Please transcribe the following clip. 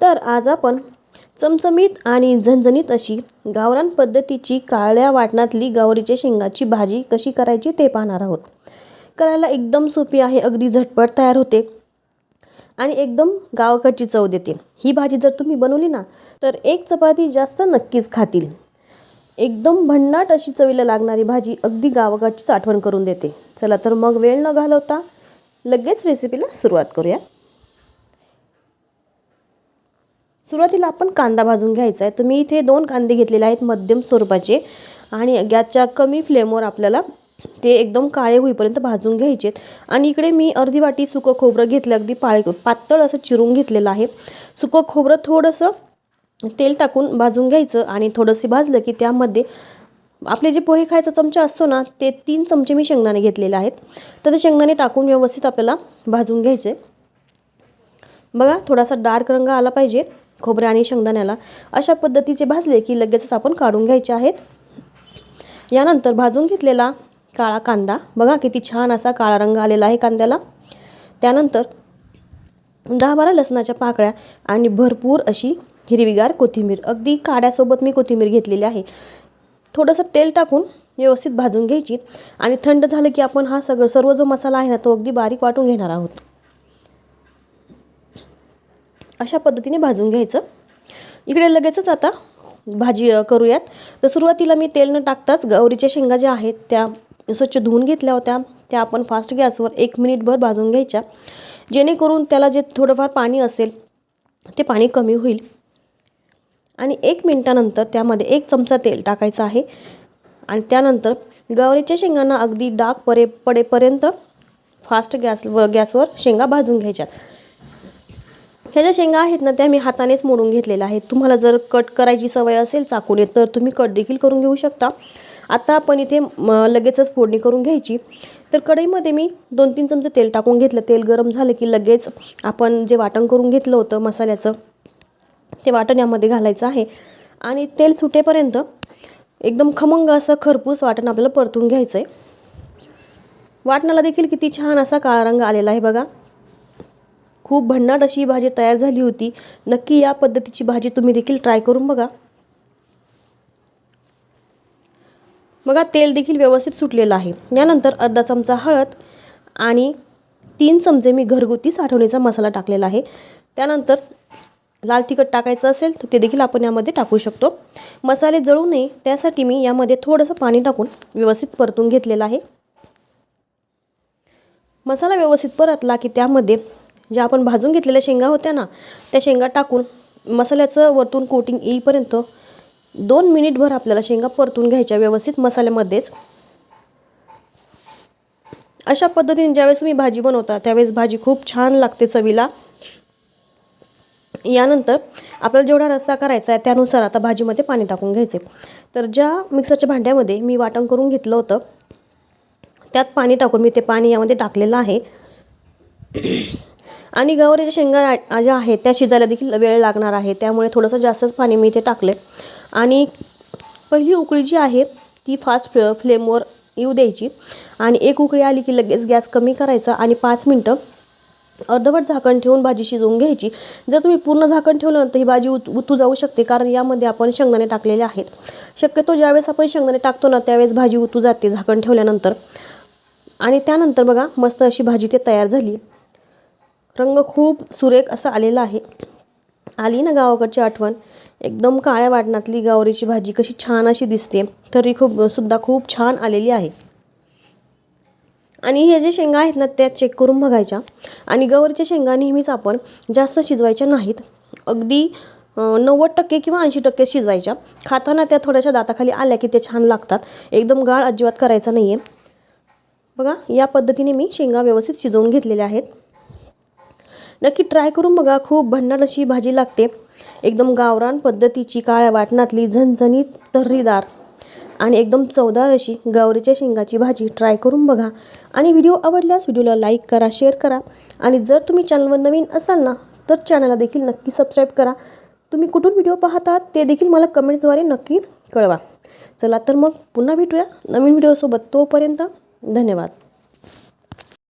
तर आज आपण चमचमीत आणि झणझणीत अशी गावरान पद्धतीची काळ्या वाटणातली गवारीच्या शेंगाची भाजी कशी करायची ते पाहणार आहोत। करायला एकदम सोपी आहे, अगदी झटपट तयार होते आणि एकदम गावाकडची चव देते। ही भाजी जर तुम्ही बनवली ना तर एक चपाती जास्त नक्कीच खातील। एकदम भन्नाट अशी चवीला लागणारी भाजी अगदी गावाकडचीच आठवण करून देते। चला तर मग वेळ न घालवता लगेच रेसिपीला सुरुवात करूया। सुरुवातीला आपण कांदा भाजून घ्यायचा आहे। तर मी इथे 2 कांदे घेतलेले आहेत मध्यम स्वरूपाचे आणि गॅसच्या कमी फ्लेमवर आपल्याला ते एकदम काळे होईपर्यंत भाजून घ्यायचे। आणि इकडे मी अर्धी वाटी सुकं खोबरं घेतलं, अगदी पातळ असं चिरून घेतलेलं आहे। सुकं खोबरं थोडंसं तेल टाकून भाजून घ्यायचं आणि थोडंसं भाजलं की त्यामध्ये आपले जे पोहे खायचा चमचा असतो ना ते 3 चमचे मी शेंगदाणे घेतलेले आहेत। तर ते शेंगदाणे टाकून व्यवस्थित आपल्याला भाजून घ्यायचे। बघा थोडासा डार्क रंग आला पाहिजे खोबरे आणि शेंगदाण्याला। अशा पद्धतीचे भाजले की लगेचच आपण काढून घ्यायचे आहेत। यानंतर भाजून घेतलेला काळा कांदा, बघा किती छान असा काळा रंग आलेला आहे कांद्याला। त्यानंतर 10-12 लसणाच्या पाकळ्या आणि भरपूर अशी हिरवीगार कोथिंबीर, अगदी काड्यासोबत मी कोथिंबीर घेतलेली आहे। थोडंसं तेल टाकून व्यवस्थित भाजून घ्यायची आणि थंड झालं की आपण हा सर्व जो मसाला आहे ना तो अगदी बारीक वाटून घेणार आहोत। अशा पद्धतीने भाजून घ्यायचं। इकडे लगेचच आता भाजी करूयात। तर सुरुवातीला मी तेल न टाकताच गवारीच्या शेंगा ज्या आहेत त्या स्वच्छ धुवून घेतल्या होत्या। त्या आपण फास्ट गॅसवर 1 मिनिटभर भाजून घ्यायच्या, जेणेकरून त्याला जे थोडंफार पाणी असेल ते पाणी कमी होईल। आणि 1 मिनिटानंतर त्यामध्ये 1 चमचा तेल टाकायचं आहे आणि त्यानंतर गवारीच्या शेंगांना अगदी डाग पडेपर्यंत फास्ट गॅसवर शेंगा भाजून घ्यायच्यात। ह्या ज्या शेंगा आहेत ना त्या मी हातानेच मोडून घेतलेल्या आहेत। तुम्हाला जर कट करायची सवय असेल चाकूने तर तुम्ही कट देखील करून घेऊ शकता। आता आपण इथे लगेचच फोडणी करून घ्यायची। तर कढईमध्ये मी 2-3 चमचे तेल टाकून घेतलं। तेल गरम झालं की लगेच आपण जे वाटण करून घेतलं होतं मसाल्याचं ते वाटण यामध्ये घालायचं आहे आणि तेल सुटेपर्यंत एकदम खमंग असं खरपूस वाटण आपल्याला परतून घ्यायचं आहे। वाटणाला देखील किती छान असा काळा रंग आलेला आहे बघा। खूप भन्नाट अशी भाजी तयार झाली होती। नक्की या पद्धतीची भाजी तुम्ही देखील ट्राय करून बघा। बघा तेल देखील व्यवस्थित सुटलेलं आहे। यानंतर अर्धा चमचा हळद आणि 3 चमचे मी घरगुती साठवणीचा मसाला टाकलेला आहे। त्यानंतर लाल तिखट टाकायचं असेल तर ते देखील आपण यामध्ये टाकू शकतो। मसाले जळू नये त्यासाठी मी यामध्ये थोडंसं पाणी टाकून व्यवस्थित परतून घेतलेलं आहे। मसाला व्यवस्थित परतला की त्यामध्ये ज्या आपण भाजून घेतलेल्या शेंगा होत्या ना त्या शेंगा टाकून मसाल्याचं वरतून कोटिंग येईपर्यंत 2 मिनिटभर आपल्याला शेंगा परतून घ्यायच्या व्यवस्थित मसाल्यामध्येच। अशा पद्धतीने ज्यावेळेस तुम्ही भाजी बनवता त्यावेळेस भाजी खूप छान लागते चवीला। यानंतर आपल्याला जेवढा रस्सा करायचा आहे त्यानुसार आता भाजीमध्ये पाणी टाकून घ्यायचे। तर ज्या मिक्सरच्या भांड्यामध्ये मी वाटण करून घेतलं होतं त्यात पाणी टाकून मी ते पाणी यामध्ये टाकलेलं आहे। आणि गवारीच्या शेंगा ज्या आहेत त्या शिजायला देखील वेळ लागणार आहे, त्यामुळे थोडंसं जास्तच पाणी मी इथे टाकले। आणि पहिली उकळी जी आहे ती फास्ट फ्लेमवर येऊ द्यायची आणि 1 उकळी आली की लगेच गॅस कमी करायचा आणि 5 मिनिटं अर्धवट झाकण ठेवून भाजी शिजवून घ्यायची। जर तुम्ही पूर्ण झाकण ठेवलं तर ही भाजी उतू जाऊ शकते, कारण यामध्ये आपण शेंगदाणे टाकलेले आहेत। शक्यतो ज्यावेळेस आपण शेंगदाणे टाकतो ना त्यावेळेस भाजी उतू जाते झाकण ठेवल्यानंतर। आणि त्यानंतर बघा मस्त अशी भाजी ते तयार झाली। रंग खूप सुरेख असा आलेला आहे। आली ना गावाकडची आठवण। एकदम काळ्या वाटणातली गवारीची भाजी कशी छान अशी दिसते, तरी सुद्धा खूप छान आलेली आहे। आणि हे जे शेंगा आहेत ना त्या चेक करून बघायच्या। आणि गवारीच्या शेंगा नेहमीच आपण जास्त शिजवायच्या नाहीत, अगदी 90% किंवा 80% शिजवायच्या। खाताना त्या थोड्याशा दाताखाली आल्या की ते छान लागतात, एकदम गाळ अजिबात करायचा नाही आहे। बघा या पद्धतीने मी शेंगा व्यवस्थित शिजवून घेतलेल्या आहेत। नक्की ट्राय करून बघा, खूप भन्नाट अशी भाजी लागते। एकदम गावरान पद्धतीची काळ्या वाटणातली झणझणीत तर्रीदार आणि एकदम चवदार अशी गवारीच्या शेंगाची भाजी ट्राय करून बघा। आणि व्हिडिओ आवडल्यास व्हिडिओला लाईक करा, शेअर करा आणि जर तुम्ही चॅनलवर नवीन असाल ना तर चॅनलला देखील नक्की सबस्क्राईब करा। तुम्ही कुठून व्हिडिओ पाहतात ते देखील मला कमेंट्सद्वारे नक्की कळवा। चला तर मग पुन्हा भेटूया नवीन व्हिडिओसोबत, तोपर्यंत धन्यवाद।